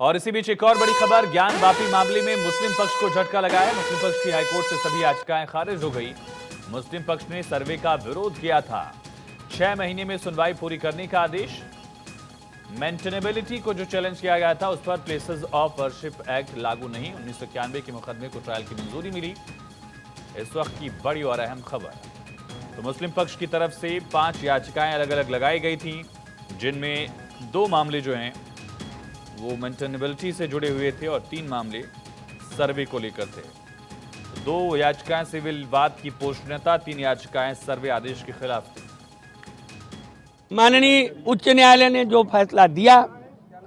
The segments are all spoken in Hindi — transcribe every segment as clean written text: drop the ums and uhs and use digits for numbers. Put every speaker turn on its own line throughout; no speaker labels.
और इसी बीच एक और बड़ी खबर, ज्ञान वापी मामले में मुस्लिम पक्ष को झटका लगा है। मुस्लिम पक्ष की हाईकोर्ट से सभी याचिकाएं खारिज हो गई। मुस्लिम पक्ष ने सर्वे का विरोध किया था। 6 महीने में सुनवाई पूरी करने का आदेश। मेंटेनेबिलिटी को जो चैलेंज किया गया था उस पर प्लेसेस ऑफ वर्शिप एक्ट लागू नहीं। 1991 के मुकदमे को ट्रायल की मंजूरी मिली। इस वक्त की बड़ी और अहम खबर, तो मुस्लिम पक्ष की तरफ से 5 याचिकाएं अलग अलग लगाई गई थी, जिनमें 2 मामले जो हैं वो मेंटेनेबिलिटी से जुड़े हुए थे और 3 मामले सर्वे को लेकर थे। 2 याचिकाएं सिविल वाद की पोषणीयता, 3 याचिकाएं सर्वे आदेश के खिलाफ थी।
माननीय उच्च न्यायालय ने जो फैसला दिया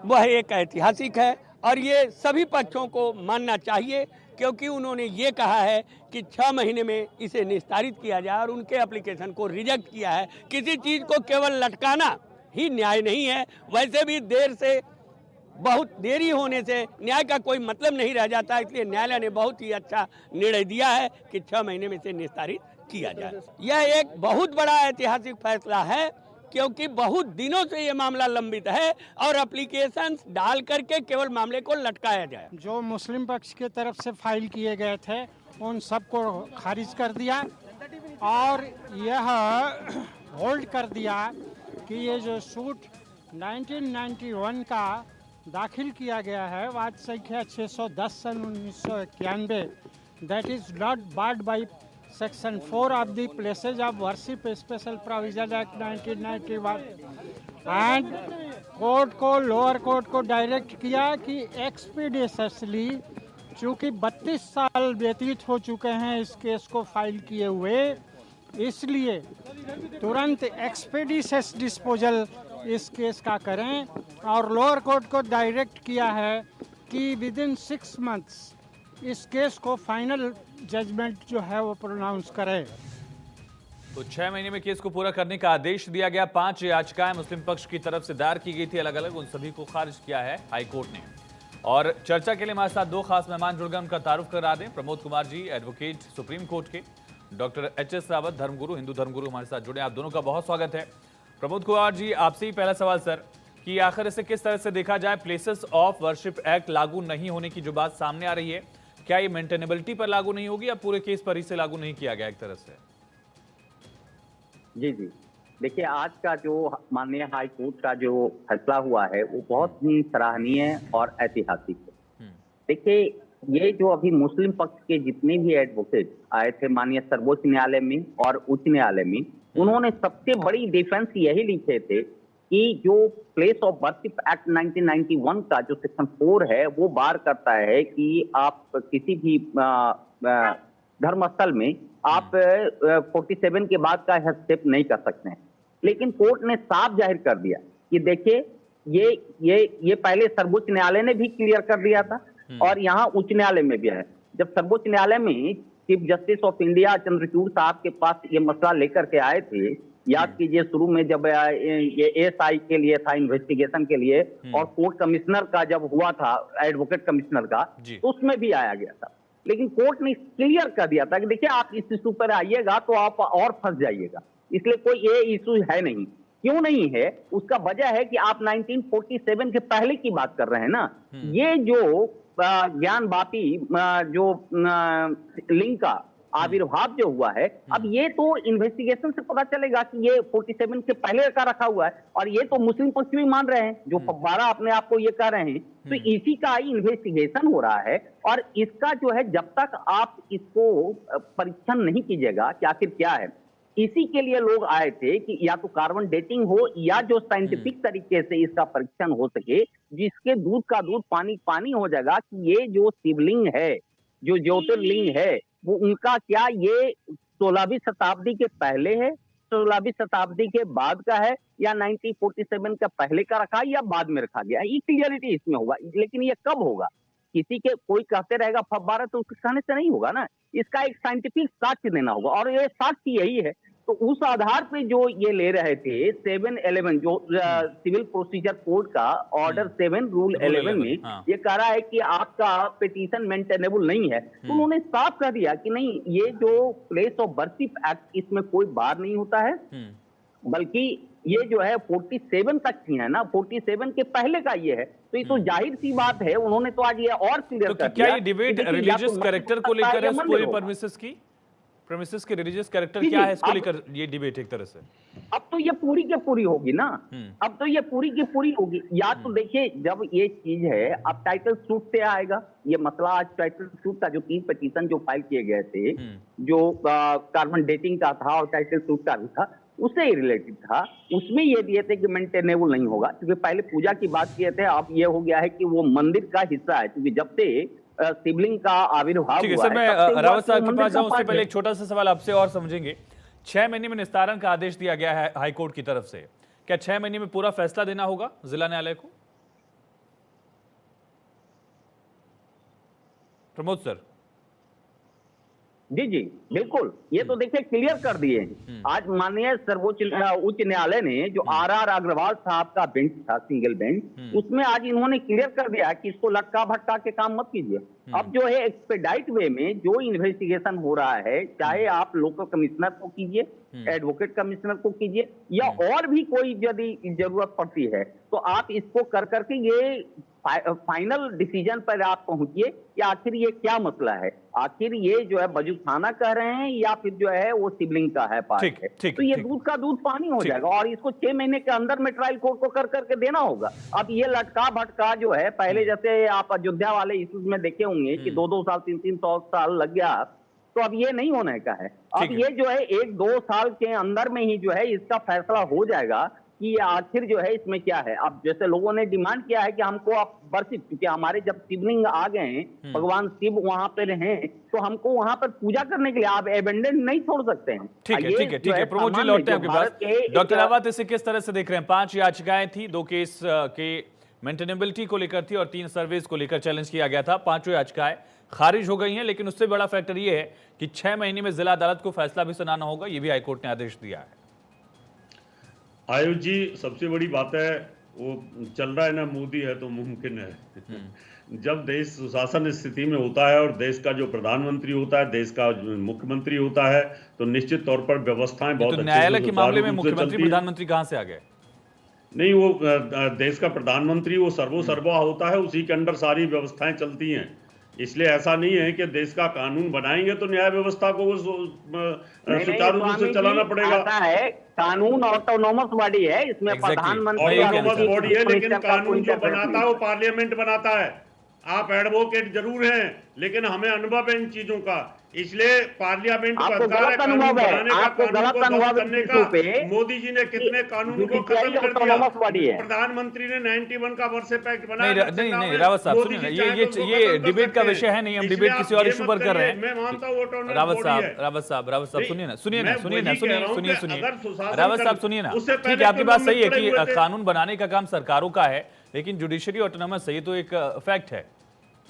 वह एक ऐतिहासिक है और ये सभी पक्षों को मानना चाहिए, क्योंकि उन्होंने ये कहा है कि 6 महीने में इसे निस्तारित किया जाए और उनके एप्लीकेशन को रिजेक्ट किया है। किसी चीज़ को केवल लटकाना ही न्याय नहीं है। वैसे भी बहुत देरी होने से न्याय का कोई मतलब नहीं रह जाता, इसलिए न्यायालय ने बहुत ही अच्छा निर्णय दिया है कि 6 महीने में इसे निस्तारित किया जाए। यह एक बहुत बड़ा ऐतिहासिक फैसला है, क्योंकि बहुत दिनों से ये मामला लंबित है और एप्लीकेशन डाल करके केवल मामले को लटकाया जाए।
जो मुस्लिम पक्ष की तरफ से फाइल किए गए थे उन सबको खारिज कर दिया और यह होल्ड कर दिया कि ये जो सूट 1991 का दाखिल किया गया है, वाद संख्या 610 सन 1991, that is not barred by section 4 of the places of worship special provision act 1991 and lower court को डायरेक्ट किया कि एक्सपीडिशसली, चूँकि 32 साल व्यतीत हो चुके हैं इस केस को फाइल किए हुए, इसलिए तुरंत एक्सपीडिशस डिस्पोजल इस केस का करें और लोअर कोर्ट को डायरेक्ट किया है कि विद इन 6 मंथ्स इस केस को फाइनल जजमेंट जो है वो प्रोनाउंस करें।
तो 6 महीने में केस को पूरा करने का आदेश दिया गया। 5 याचिकाएं मुस्लिम पक्ष की तरफ से दायर की गई थी अलग अलग, उन सभी को खारिज किया है हाईकोर्ट ने। और चर्चा के लिए हमारे साथ 2 खास मेहमान जुड़ गए, उनका तारुफ करा दें। Pramod Kumar ji, advocate supreme court के, डॉक्टर HS रावत, धर्मगुरु, हिंदू धर्मगुरु, हमारे साथ जुड़े। आप दोनों का बहुत स्वागत है। प्रमोद कुमार जी, आपसे ही पहला सवाल सर, कि आखिर इसे किस तरह से देखा जाए? प्लेसेस ऑफ वर्शिप एक्ट लागू नहीं होने की जो बात सामने आ रही है, क्या ये मेंटेनेबिलिटी पर लागू नहीं होगी या पूरे केस पर इसे लागू नहीं किया गया एक तरह से?
जी, देखिए, आज का जो माननीय हाई कोर्ट का जो फैसला हुआ है वो बहुत ही सराहनीय और ऐतिहासिक है। देखिए, ये जो अभी मुस्लिम पक्ष के जितने भी एडवोकेट आए थे माननीय सर्वोच्च न्यायालय में और उच्च न्यायालय में, उन्होंने सबसे बड़ी डिफेंस यही लिखे थे कि जो प्लेस ऑफ वर्शिप एक्ट 1991 का जो सेक्शन 4 है वो बार करता है कि आप किसी भी धर्मस्थल में आप 47 के बाद का हस्तक्षेप नहीं कर सकते हैं। लेकिन कोर्ट ने साफ जाहिर कर दिया कि देखिए, ये पहले सर्वोच्च न्यायालय ने भी क्लियर कर दिया था और यहाँ उच्च न्यायालय में भी है। जब सर्वोच्च न्यायालय में chief justice of India Chandrachud साहब के पास ये मसला लेकर के आए थे, याद कीजिए शुरू में जब ये SI के लिए था, इन्वेस्टिगेशन के लिए, और कोर्ट कमिश्नर का जब हुआ था, एडवोकेट कमिश्नर का, तो उसमें भी आया गया था। लेकिन कोर्ट ने क्लियर कर दिया था कि देखिए, आप इस इशू पर आइएगा तो आप और फंस जाइएगा, इसलिए कोई ये इशू है नहीं। क्यों नहीं है? उसका वजह है कि आप 1947 के पहले की बात कर रहे हैं ना। ये जो ज्ञान वापी जो लिंक का आविर्भाव जो हुआ है, अब ये तो इन्वेस्टिगेशन से पता चलेगा कि ये 47 के पहले का रखा हुआ है, और ये तो मुस्लिम पक्ष भी मान रहे हैं, जो फव्वारा अपने आप को ये कह रहे हैं। तो इसी का ही इन्वेस्टिगेशन हो रहा है और इसका जो है, जब तक आप इसको परीक्षण नहीं कीजिएगा कि आखिर क्या है, इसी के लिए लोग आए थे कि या तो कार्बन डेटिंग हो या जो साइंटिफिक तरीके से इसका परीक्षण हो सके, जिसके दूध का दूध पानी पानी हो जाएगा कि ये जो शिवलिंग है, जो ज्योतिर्लिंग है, वो उनका क्या ये 16वीं शताब्दी के पहले है, 16वीं शताब्दी के बाद का है, या 1947 का पहले का रखा है या बाद में रखा गया है। ये क्लियरिटी इसमें होगा। लेकिन ये कब होगा? किसी के कोई कहते रहेगा फव्वारा, तो उसके कहने से नहीं होगा ना। इसका एक साइंटिफिक साक्ष्य देना होगा और ये साक्ष्य यही है। तो उस आधार पे जो ये ले रहे थे 711 जो सिविल प्रोसीजर कोड का ऑर्डर 7 रूल 11 में ये कह रहा है कि आपका पिटीशन मेंटेनेबल नहीं है, तो उन्होंने साफ कह दिया कि नहीं, ये जो प्लेस ऑफ वर्शिप एक्ट, इसमें कोई बार नहीं होता है, बल्कि ये जो है 47 तक की है ना, 47 के पहले का ये है। तो ये तो जाहिर सी बात है, उन्होंने तो आज ये और क्लियर
तो
कर
क्या
दिया
ये डिबेट
कि देखिए, या तो
रिलीजियस
मस्जिद
कैरेक्टर को
होता है
लेकर
या
है, उस
मंदिर
पूरे
होगा।
प्रेमिसेस के रिलीजियस कैरेक्टर
जी,
क्या
जी,
है, इसको
अब
लेकर ये डिबेट एक तरह से?
अब तो ये पूरी की पूरी होगी ना। अब तो ये पूरी की पूरी होगी। या तो देखिए, जब ये चीज है, अब टाइटल सूट से आएगा ये मसला। आज टाइटल सूट का जो 3 पिटीशन जो फाइल किए गए थे, जो कार्बन डेटिंग का था और टाइटल सूट का भी था, उससे ही रिलेटेड था। उसमें ये दिए थे कि मेंटेनेबल नहीं होगा, क्योंकि पहले पूजा की बात किए थे, अब ये हो गया है कि वो मंदिर का हिस्सा है, क्योंकि जब से शिवलिंग का आविर्भाव
ठीक है
हुआ
सर, मैं
है, तब से हुआ
रावत
कि वो
साहब के
मंदिर
पास
का
जाऊं उससे
पार्ट
पहले
है।
एक छोटा सा सवाल आपसे और समझेंगे। 6 महीने में निस्तारण का आदेश दिया गया है हाईकोर्ट की तरफ से, क्या 6 महीने में पूरा फैसला देना होगा जिला न्यायालय को? प्रमोद सर।
जी जी बिल्कुल, ये तो देखिए क्लियर कर दिए हैं। आज माननीय सर्वोच्च उच्च न्यायालय ने जो आर अग्रवाल साहब का बेंच था, सिंगल बेंच, उसमें आज इन्होंने क्लियर कर दिया कि इसको लटका भटका के काम मत कीजिए। अब जो है एक्सपेडाइट वे में जो इन्वेस्टिगेशन हो रहा है, चाहे आप लोकल कमिश्नर को कीजिए, एडवोकेट कमिश्नर को कीजिए, या और भी कोई यदि जरूरत पड़ती है, तो आप इसको कर करके ये फाइनल डिसीजन पर आप पहुंचिए कि आखिर ये क्या मसला है, आखिर ये जो है बजू खाना कह रहे हैं या फिर जो है वो शिवलिंग का है पार्ट है। तो ये दूध का दूध पानी हो जाएगा, और इसको 6 महीने के अंदर में ट्रायल कोर्ट को कर करके देना होगा। अब ये लटका भटका जो है, पहले जैसे आप अयोध्या वाले इश्यूज में देखे होंगे कि 2-2 साल 3-3 साल लग गया, तो अब ये नहीं होने का है। अब ये जो है 1-2 साल के अंदर में ही जो है इसका फैसला हो जाएगा कि ये आखिर जो है इसमें क्या है। अब जैसे लोगों ने डिमांड किया है कि हमको आप वर्षित, क्योंकि हमारे जब शिवलिंग आ गए हैं, भगवान शिव वहां पर हैं, तो हमको वहां पर पूजा करने के लिए आप एबेंडन नहीं छोड़ सकते हैं।
ठीक है प्रमोद जी, लौटते हैं आपके पास। डॉक्टर रावत, इसे किस तरह से देख रहे हैं? 5 याचिकाएं थी, 2 केस के मेंटेनेबिलिटी को लेकर थी और 3 सर्विस को लेकर चैलेंज किया गया था। 5 याचिकाएं खारिज हो गई हैं, लेकिन उससे बड़ा फैक्टर ये है कि 6 महीने में जिला अदालत को फैसला भी सुनाना होगा, ये भी हाईकोर्ट ने आदेश दिया है।
आयुष जी, सबसे बड़ी बात है वो चल रहा है ना, मोदी है तो मुमकिन है। जब देश सुशासन स्थिति में होता है और देश का जो प्रधानमंत्री होता है, देश का मुख्यमंत्री होता है, तो निश्चित तौर पर व्यवस्थाएं बहुत
तो न्यायालय के मामले में मुख्यमंत्री प्रधानमंत्री कहां से आ गए?
नहीं, वो देश का प्रधानमंत्री वो सर्वोसर्वा होता है, उसी के अंदर सारी व्यवस्थाएं चलती हैं। इसलिए ऐसा नहीं है कि देश का कानून बनाएंगे तो न्याय व्यवस्था को सुचारू रूप से चलाना पड़ेगा।
है कानून ऑटोनोमस बॉडी है, इसमें प्रधानमंत्री
ऑटोनोमस बॉडी है, लेकिन कानून जो बनाता है वो पार्लियामेंट बनाता है। आप एडवोकेट जरूर हैं, लेकिन हमें अनुभव है इन चीजों का, इसलिए पार्लियामेंट को अधिकार है कानून बनाने का, कानून को ध्वस्त करने का। मोदी जी ने कितने कानून को खत्म कर दिया। प्रधानमंत्री ने 91 का वर्षेप एक्ट बनाया।
नहीं रावत साहब सुनिए ना, ये डिबेट का विषय है नहीं, हम डिबेट किसी और इशू पर कर रहे हैं।
मैं मानता हूँ
रावत साहब सुनिए ना, सुनिए रावत साहब सुनिए ना। ठीक है, आपकी बात सही है कि कानून बनाने का काम सरकारों का है, लेकिन जुडिशरी ऑटोनॉमस है, ये तो एक फैक्ट है।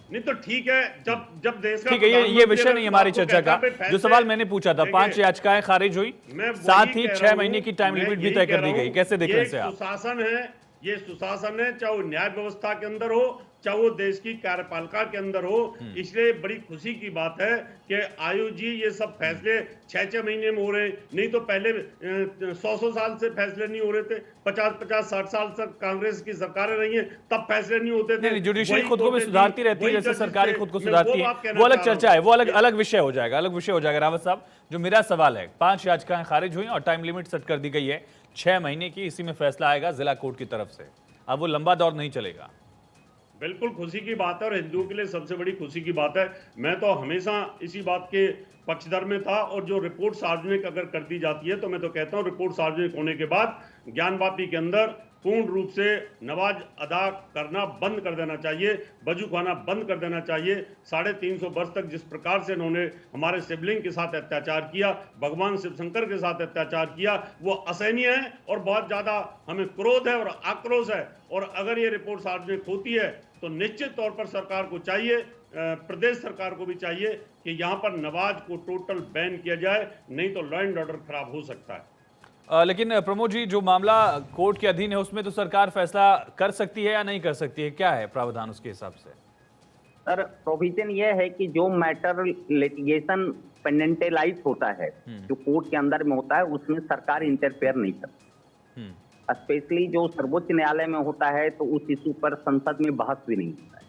नहीं तो ठीक है, जब देश का
ठीक है, ये विषय नहीं हमारी चर्चा का। जो सवाल मैंने पूछा था, 5 याचिकाएं खारिज हुई, साथ ही 6 महीने की टाइम लिमिट भी तय कर दी गई। कैसे देख रहे हैं आप?
सुशासन है, ये सुशासन है, चाहे वो न्याय व्यवस्था के अंदर हो, चाहे वो देश की कार्यपालिका के अंदर हो। इसलिए बड़ी खुशी की बात है कि आयुष जी ये सब फैसले 6-6 महीने में हो रहे हैं। नहीं तो पहले 100 साल से फैसले नहीं हो रहे थे, 50-60 साल तक कांग्रेस की सरकारें रही हैं, तब फैसले नहीं होते थे।
जुडिशरी खुद को भी सुधारती रहती है, जैसे सरकारें खुद को सुधारती है, वो अलग चर्चा है, वो अलग विषय हो जाएगा, अलग विषय हो जाएगा। रावत साहब, जो मेरा सवाल है, 5 याचिकाएं खारिज हुई और टाइम लिमिट सेट कर दी गई है 6 महीने की, इसी में फैसला आएगा जिला कोर्ट की तरफ से। अब वो लंबा दौर नहीं चलेगा।
बिल्कुल खुशी की बात है और हिंदुओं के लिए सबसे बड़ी खुशी की बात है। मैं तो हमेशा इसी बात के पक्षधर में था, और जो रिपोर्ट सार्वजनिक अगर कर दी जाती है तो मैं तो कहता हूं रिपोर्ट सार्वजनिक होने के बाद ज्ञानवापी के अंदर पूर्ण रूप से नमाज अदा करना बंद कर देना चाहिए, वजू खाना बंद कर देना चाहिए। 350 वर्ष तक जिस प्रकार से इन्होंने हमारे शिवलिंग के साथ अत्याचार किया, भगवान शिव शंकर के साथ अत्याचार किया, वो असहनीय है और बहुत ज्यादा हमें क्रोध है और आक्रोश है। और अगर ये रिपोर्ट सार्वजनिक होती है तो निश्चित तौर पर सरकार को चाहिए, प्रदेश सरकार को भी चाहिए कि यहाँ पर नमाज को टोटल बैन किया जाए, नहीं तो लॉ एंड ऑर्डर खराब हो सकता है।
लेकिन प्रमोद जी, जो मामला कोर्ट के अधीन है उसमें तो सरकार फैसला कर सकती है या नहीं कर सकती है? क्या है प्रावधान उसके हिसाब से?
सर, प्रोविजन ये है कि जो मैटर लिटिगेशन पेंडेंटलाइज होता है, जो कोर्ट के अंदर में होता है, उसमें सरकार इंटरफेयर नहीं करती। स्पेशली जो सर्वोच्च न्यायालय में होता है तो उस इशू पर संसद में बहस भी नहीं होता है।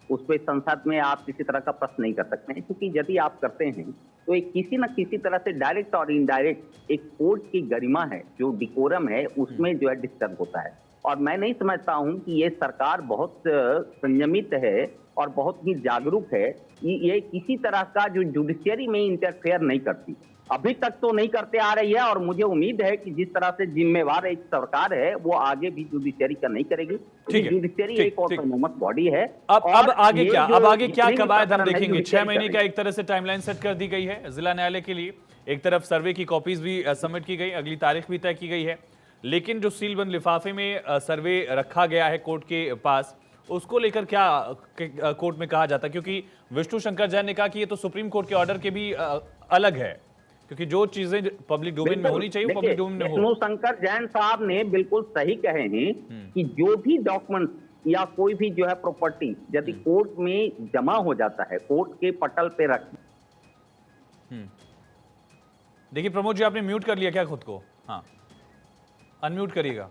उस पर संसद में आप किसी तरह का प्रश्न नहीं कर सकते हैं, क्योंकि यदि आप करते हैं तो एक किसी न किसी तरह से डायरेक्ट और इनडायरेक्ट एक कोर्ट की गरिमा है, जो डिकोरम है, उसमें जो है डिस्टर्ब होता है। और मैं नहीं समझता हूं कि ये सरकार बहुत संयमित है और बहुत ही जागरूक है। ये किसी तरह का जो जुडिशियरी में इंटरफेयर नहीं करती, अभी तक तो नहीं करते आ रही है। और मुझे उम्मीद है कि जिस तरह से जिम्मेवार एक सरकार है वो आगे भी जुडिशियरी का नहीं करेगी। जुडिशियरी एक ऑटोनोमस बॉडी है।
अब आगे क्या, अब आगे क्या कवायद हम देखेंगे? 6 महीने का एक तरह से टाइमलाइन सेट कर दी गई है जिला न्यायालय के लिए। एक तरफ सर्वे की कॉपीज भी सबमिट की गई, अगली तारीख भी तय की गई है, लेकिन जो सील बंद लिफाफे में सर्वे रखा गया है कोर्ट के पास, उसको लेकर क्या कोर्ट में कहा जाता है? क्योंकि विष्णु शंकर जैन ने कहा कि ये तो सुप्रीम कोर्ट के ऑर्डर के भी अलग है, क्योंकि जो चीजें पब्लिक डोमेन में होनी चाहिए वो पब्लिक डोमेन में हो।
विष्णु शंकर जैन साहब ने बिल्कुल सही कहे हैं कि जो भी डॉक्यूमेंट या कोई भी जो है प्रॉपर्टी यदि कोर्ट में जमा हो जाता है, कोर्ट के पटल पे रख।
देखिए प्रमोद जी, आपने म्यूट कर लिया क्या खुद को? हाँ, अनम्यूट करिएगा।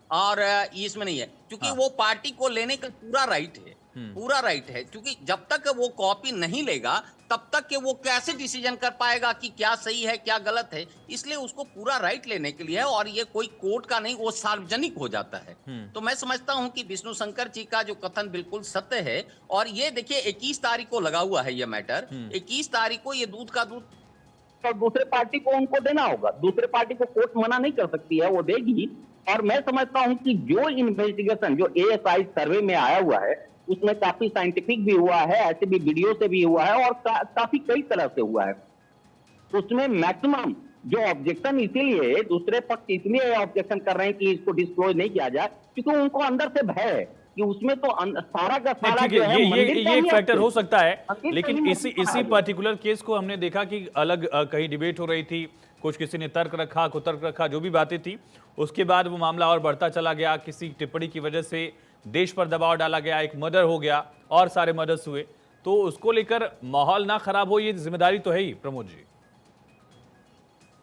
और इसमें नहीं है, क्योंकि वो पार्टी को लेने का पूरा राइट है, पूरा राइट है। क्योंकि जब तक वो कॉपी नहीं लेगा तब तक के वो कैसे डिसीजन कर पाएगा कि क्या सही है क्या गलत है। इसलिए उसको पूरा राइट लेने के लिए है, और ये कोई कोर्ट का नहीं, वो सार्वजनिक हो जाता है। तो मैं समझता हूं कि विष्णु शंकर जी का जो कथन बिल्कुल सत्य है। और ये देखिए 21 तारीख को लगा हुआ है ये मैटर। 21 तारीख को ये दूध का दूध
और दूसरे पार्टी को उनको देना होगा। दूसरे पार्टी को कोर्ट मना नहीं कर सकती है, वो देगी। और मैं समझता हूं कि जो इन्वेस्टिगेशन जो एएसआई सर्वे में आया हुआ है उसमें काफी साइंटिफिक भी हुआ है, ऐसे भी वीडियो से भी हुआ है, और काफी कई तरह से हुआ है। उसमें मैक्सिमम जो ऑब्जेक्शन इसीलिए दूसरे पक्ष इसलिए ऑब्जेक्शन कर रहे हैं कि इसको डिस्क्लोज नहीं किया जाए, क्योंकि उनको अंदर से भय है कि उसमें तो सारा का सारा जो है
ये एक फैक्टर हो सकता है। लेकिन इसी पर्टिकुलर केस को हमने देखा कि अलग कहीं डिबेट हो रही थी, कुछ किसी ने तर्क रखा, कुतर्क रखा, जो भी बातें थी, उसके बाद वो मामला और बढ़ता चला गया। किसी टिप्पणी की वजह से देश पर दबाव डाला गया, एक मर्डर हो गया और सारे मर्डर्स हुए। तो उसको लेकर माहौल ना खराब हो, ये जिम्मेदारी तो है ही प्रमोद जी।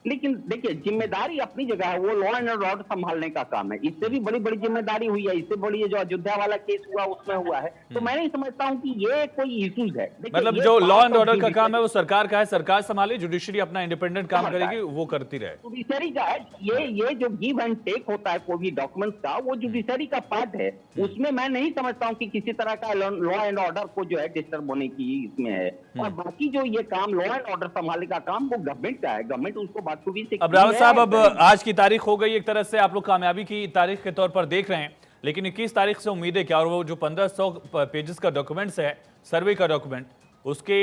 लेकिन देखिए जिम्मेदारी अपनी जगह है, वो लॉ एंड ऑर्डर संभालने का काम है। इससे भी बड़ी बड़ी जिम्मेदारी हुई है, इससे बड़ी जो अयोध्या वाला केस हुआ उसमें हुआ है। तो मैं नहीं समझता हूं कि ये कोई इश्यूज है।
मतलब जो लॉ एंड ऑर्डर का काम है वो सरकार का है, सरकार संभाले, जुडिशरी अपना इंडिपेंडेंट काम करेगी, वो करती रहे।
जुडिशरी का है ये जो गिव एंड टेक होता है कोई भी डॉक्यूमेंट्स का, वो जुडिशरी का पार्ट है। उसमें मैं नहीं समझता हूँ कि किसी तरह का लॉ एंड ऑर्डर को जो है डिस्टर्ब होने की इसमें है। और बाकी जो ये काम लॉ एंड ऑर्डर संभालने का काम वो गवर्नमेंट का है, गवर्नमेंट उसको
अब रावत साहब, अब आज की तारीख हो गई, एक तरह से आप लोग कामयाबी की तारीख के तौर पर देख रहे हैं, लेकिन 21 तारीख से उम्मीदें क्या? और वो जो 1500 पेजेस का डॉक्यूमेंट्स है, सर्वे का डॉक्यूमेंट, उसके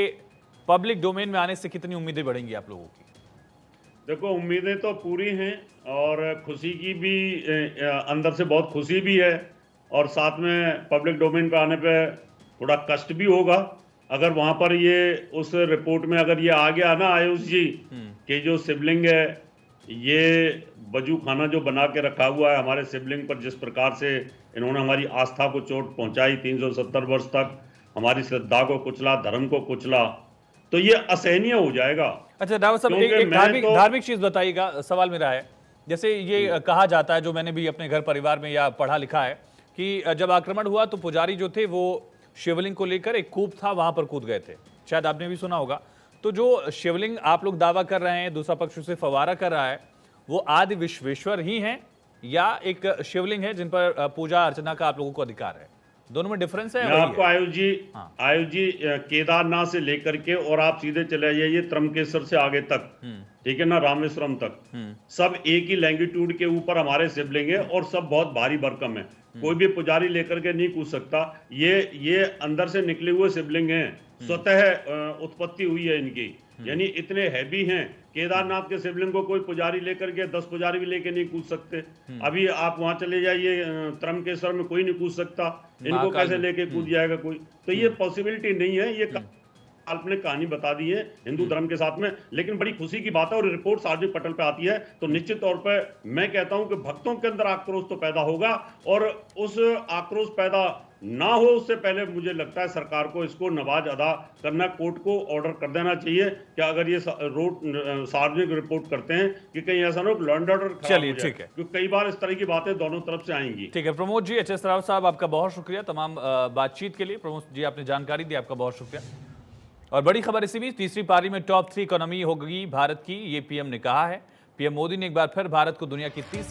पब्लिक डोमेन में आने से कितनी उम्मीदें बढ़ेंगी आप लोगों की?
देखो, उम्मीदें तो पूरी हैं और खुशी की भी, अंदर से बहुत खुशी भी है, और साथ में पब्लिक डोमेन पे आने पे थोड़ा कष्ट भी होगा। अगर वहां पर ये उस रिपोर्ट में अगर ये आ गया ना आयुष जी कि जो सिबलिंग है, ये वजू खाना जो बना के रखा हुआ है हमारे सिबलिंग पर, जिस प्रकार से इन्होंने हमारी आस्था को चोट पहुंचाई, 370 वर्ष तक हमारी श्रद्धा को कुचला, धर्म को कुचला, तो ये असहनीय हो जाएगा।
अच्छा रावत साहब, एक धार्मिक चीज बताइएगा, सवाल मेरा है, जैसे ये कहा जाता है, जो मैंने भी अपने घर परिवार में या पढ़ा लिखा है, कि जब आक्रमण हुआ तो पुजारी जो थे वो शिवलिंग को लेकर एक कूप था वहां पर कूद गए थे, शायद आपने भी सुना होगा। तो जो शिवलिंग आप लोग दावा कर रहे हैं, दूसरा पक्ष से फवारा कर रहा है, वो आदि विश्वेश्वर ही हैं या एक शिवलिंग है जिन पर पूजा अर्चना का आप लोगों को अधिकार है? दोनों में डिफरेंस है?
मैं आपको आयुष जी केदारनाथ से लेकर के और आप सीधे चले जाइए त्रंबकेश्वर से आगे तक, ठीक है ना, रामेश्वरम तक, सब एक ही लैंगिट्यूड के ऊपर हमारे शिवलिंग है और सब बहुत भारी भरकम है। कोई भी पुजारी लेकर के नहीं कूद सकता। ये अंदर से निकले हुए शिवलिंग हैं, स्वतः उत्पत्ति हुई है इनकी, यानी इतने हैवी हैं। केदारनाथ के शिवलिंग को कोई पुजारी लेकर के 10 पुजारी भी लेके नहीं कूद सकते। अभी आप वहां चले जाइए त्रंबकेश्वर में, कोई नहीं कूद सकता, इनको कैसे लेके कूद जाएगा कोई? तो ये पॉसिबिलिटी नहीं है। ये काल्पनिक कहानी बता दी है हिंदू धर्म के साथ में। लेकिन बड़ी खुशी की बात है, और रिपोर्ट सार्वजनिक पटल पे आती है तो निश्चित तौर पे मैं कहता हूं कि भक्तों के अंदर आक्रोश तो पैदा होगा, और उस आक्रोश पैदा ना हो उससे पहले मुझे लगता है सरकार को इसको नवाज अदा करना, कोर्ट को ऑर्डर कर देना चाहिए कि अगर ये सार्वजनिक रिपोर्ट करते हैं कि कहीं ऐसा ना हो लॉ एंड ऑर्डर।
चलिए, ठीक है,
क्योंकि कई बार इस तरह की बातें दोनों तरफ से आएंगी।
ठीक है प्रमोद जी, एच एस राव साहब आपका बहुत शुक्रिया तमाम बातचीत के लिए। प्रमोद जी आपने जानकारी दी, आपका बहुत शुक्रिया। और बड़ी खबर इसी बीच, तीसरी पारी में टॉप 3 इकोनॉमी होगी भारत की, ये पीएम ने कहा है। पीएम मोदी ने एक बार फिर भारत को दुनिया की तीसरी